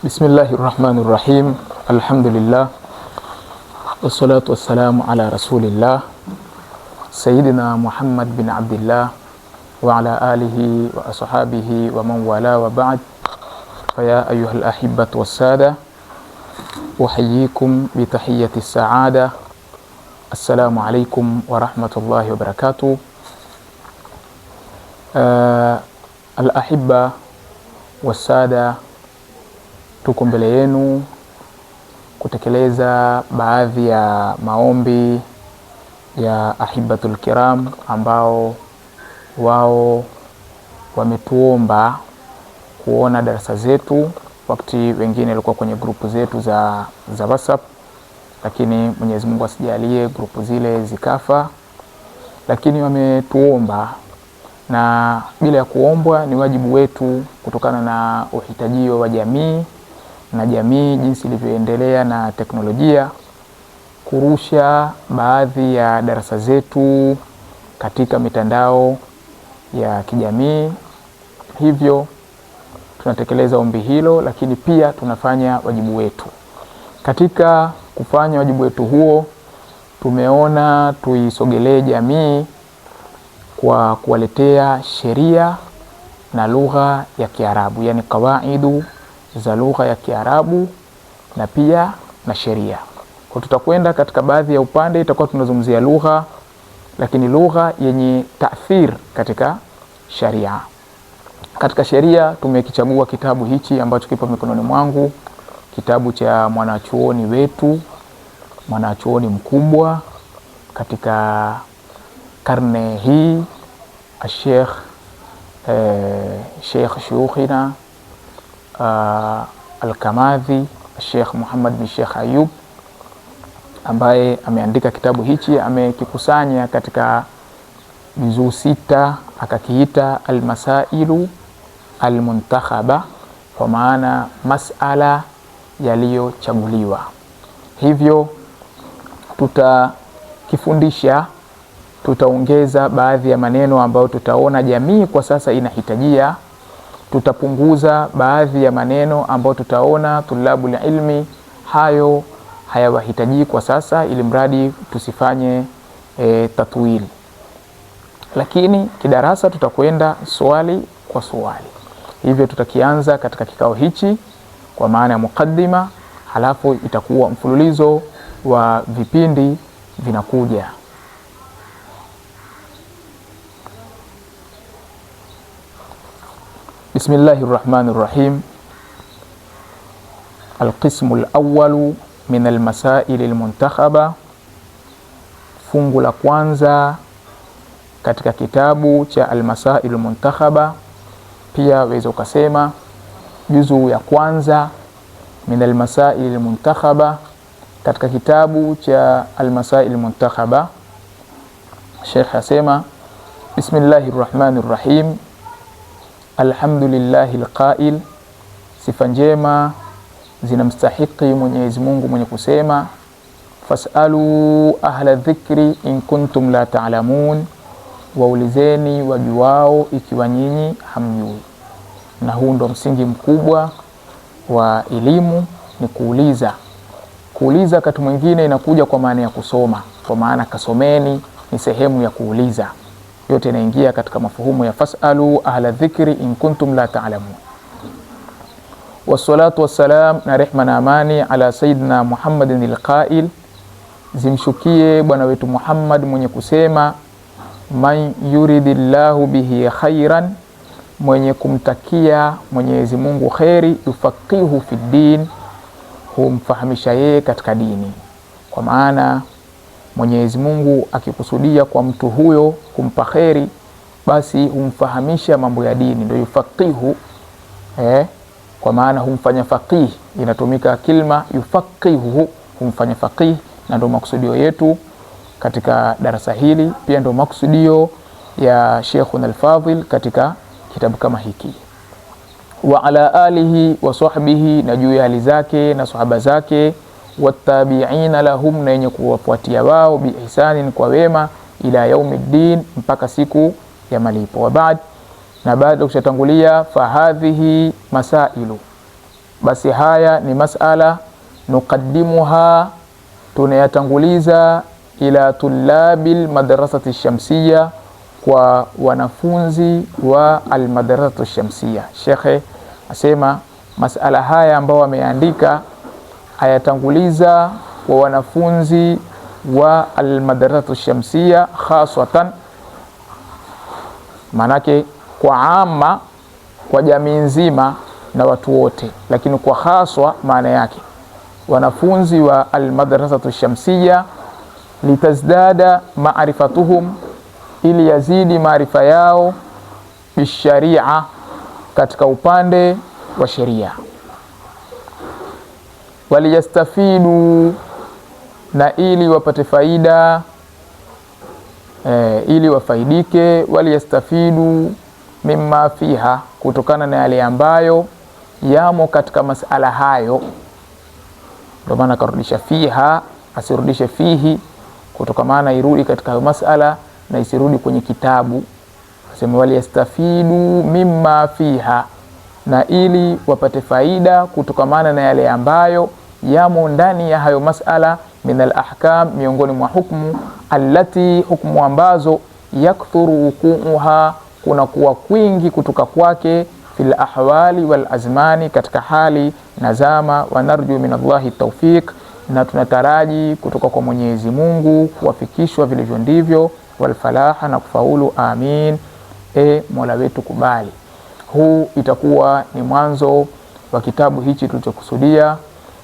Bismillahirrahmanirrahim. Alhamdulillah. Wassalatu wassalamu ala rasulillah Sayyidina Muhammad bin Abdillah wa ala alihi wa ashabihi wa man wala wa ba'd. Faya ayyuhal ahibbatu wassada, uhayyikum bi tahiyyati as-sa'ada. Assalamu alaikum wa rahmatullahi wa barakatuh. Al-ahibba wassada, tuko mbele yenu kutekeleza baadhi ya maombi ya ahibatul kiram ambao wao wametuomba kuona darasa zetu, wakati wengine walikuwa kwenye grupu zetu za WhatsApp, lakini Mwenyezi Mungu asijalie grupu zile zikafa, lakini wametuomba, na bila ya kuombwa ni wajibu wetu kutokana na uhitajio wa jamii na jamii jinsi ilivyoendelea na teknolojia, kurusha baadhi ya darasa zetu katika mitandao ya kijamii. Hivyo tunatekeleza ombi hilo, lakini pia tunafanya wajibu wetu. Katika kufanya wajibu wetu huo, tumeona tuisogelee jamii kwa kuwaletea sheria na lugha ya Kiarabu, yani kawaidu za lugha ya Kiarabu na pia na sheria. Kwa tutakwenda katika baadhi ya upande itakuwa tunazungumzia lugha, lakini lugha yenye taathir katika sharia. Katika sheria tumekichagua kitabu hichi ambacho kipo mikononi mwangu, kitabu cha mwanachuoni wetu, mwanachuoni mkubwa katika karne hii, Sheikh Shuyukhina Al-Kamadhi, Sheikh Muhammad bin Sheikh Ayub, ambaye ameandika kitabu hichi. Amekikusanya katika juzuu 6, akakiita Al-Masailu Al-Muntakhaba, kwa maana masala yaliyochaguliwa. Hivyo tutakifundisha, tutaongeza baadhi ya maneno ambayo tutaona jamii kwa sasa inahitajia, tutapunguza baadhi ya maneno ambayo tutaona tulabul ilmi hayo hayawahitaji kwa sasa, ili mradi tusifanye tatwili. Lakini kidarasa tutakwenda swali kwa swali. Hivyo tutakianza katika kikao hichi kwa maana ya mukaddima, halafu itakuwa mfululizo wa vipindi vinakuja. Bismillahirrahmanirrahim. Alqismu alawwalu min almasail almuntakhaba, fungu la kwanza katika kitabu cha almasail almuntakhaba, pia waweza ukasema juzu ya kwanza min almasail almuntakhaba, katika kitabu cha almasail almuntakhaba. Sheikh asema bismillahirrahmanirrahim. Alhamdulillahi alqail, sifa njema zinamstahiki Mwenyezi Mungu mwenye kusema fasalu ahla dhikri in kuntum la ta'lamun, waulizeni wajuao ikiwa nyinyi hamjui. Na huu ndo msingi mkubwa wa elimu, ni kuuliza. Kuuliza wakati mwingine inakuja kwa maana ya kusoma, kwa maana kasomeni ni sehemu ya kuuliza. Yote inaingia katika mafuhumu ya fasalu ahla dhikri in kuntum la ta'lamun. Wassalatu wassalam, na rehma na amani ala sayyidina Muhammadin alqail, zimshukie bwana wetu Muhammad mwenye kusema man yuridillahu bihi khairan, mwenye kumtakia Mwenyezi Mungu khairi, yufaqihu fi din, humfahamisha yeye katika dini. Kwa maana Mwenyezi Mungu akikusudia kwa mtu huyo kumpa khairi, basi humfahamisha mambo ya dini, ndio yufaqihu. Kwa maana humfanya faqih, inatumika kilma yufaqihu, humfanya faqih. Na ndio maksudio yetu katika darasa hili, pia ndio maksudio ya Sheikhun al-Fadhil katika kitabu kama hiki. Wa ala alihi wa sahbihi, na juu ya hali zake na sahaba zake, watabi'ina lahum, na yenye kuwafuatia wao, bi ihsanin, kwa wema, ila yaumiddin, mpaka siku ya malipo. Wa baad, na baada kushatangulia, fahadhihi masailu, basi haya ni masala nuqaddimuha, tunayatanguliza ila tulabil madrasati shamsiya, kwa wanafunzi wa almadrasatu shamsiya. Shekhe asema masala haya ambao wameandika ayatanguliza kwa wanafunzi wa almadrasatu shamsiya khaswatan, manake kwa amma, kwa jamii nzima na watu wote, lakini kwa khaswa maana yake wanafunzi wa almadrasatu shamsiya, litazdada maarifatuhum, ili yazidi maarifa yao, bisharia, katika upande wa sheria, waliyastafidu, na ili wapate faida, ili wafaidike, waliyastafidu mimma fiha, kutokana na yale ambayo yamo katika masala hayo. Ndio maana karudisha fiha, asirudishe fihi, kutoka maana irudi katika hayo masala na isirudi kwenye kitabu. Asema waliyastafidu mimma fiha, na ili wapate faida kutokamana na yale ambayo yamo ndani ya hayo masala, min al-ahkam, miongoni mwa hukumu, allati, hukumu ambazo, yakthuru wuquha, kuna kuwa kwingi kutoka kwake, fil ahwali wal azmani, katika hali na zama, wa narju min Allahi tawfiq, na tunataraji kutoka kwa Mwenyezi Mungu kuwafikishwa vilivyo ndivyo, wal falaha, na kufaulu, amin. Mola wetu kubali. Huu itakuwa ni mwanzo wa kitabu hichi tulichokusudia,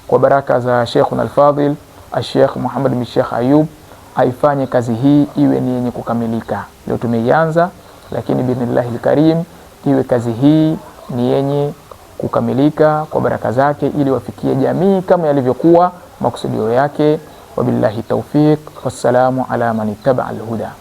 kwa baraka za Sheikhuna al-Fadhil Sheikh Muhammad bin Sheikh Ayub, aifanye kazi hii iwe ni yenye kukamilika. Leo tumeianza, lakini biidhnillahil karim iwe kazi hii ni yenye kukamilika kwa baraka zake, ili wafikie jamii kama yalivyokuwa makusudio yake. Wabillahi tawfiq, wassalamu ala man ittaba al-huda.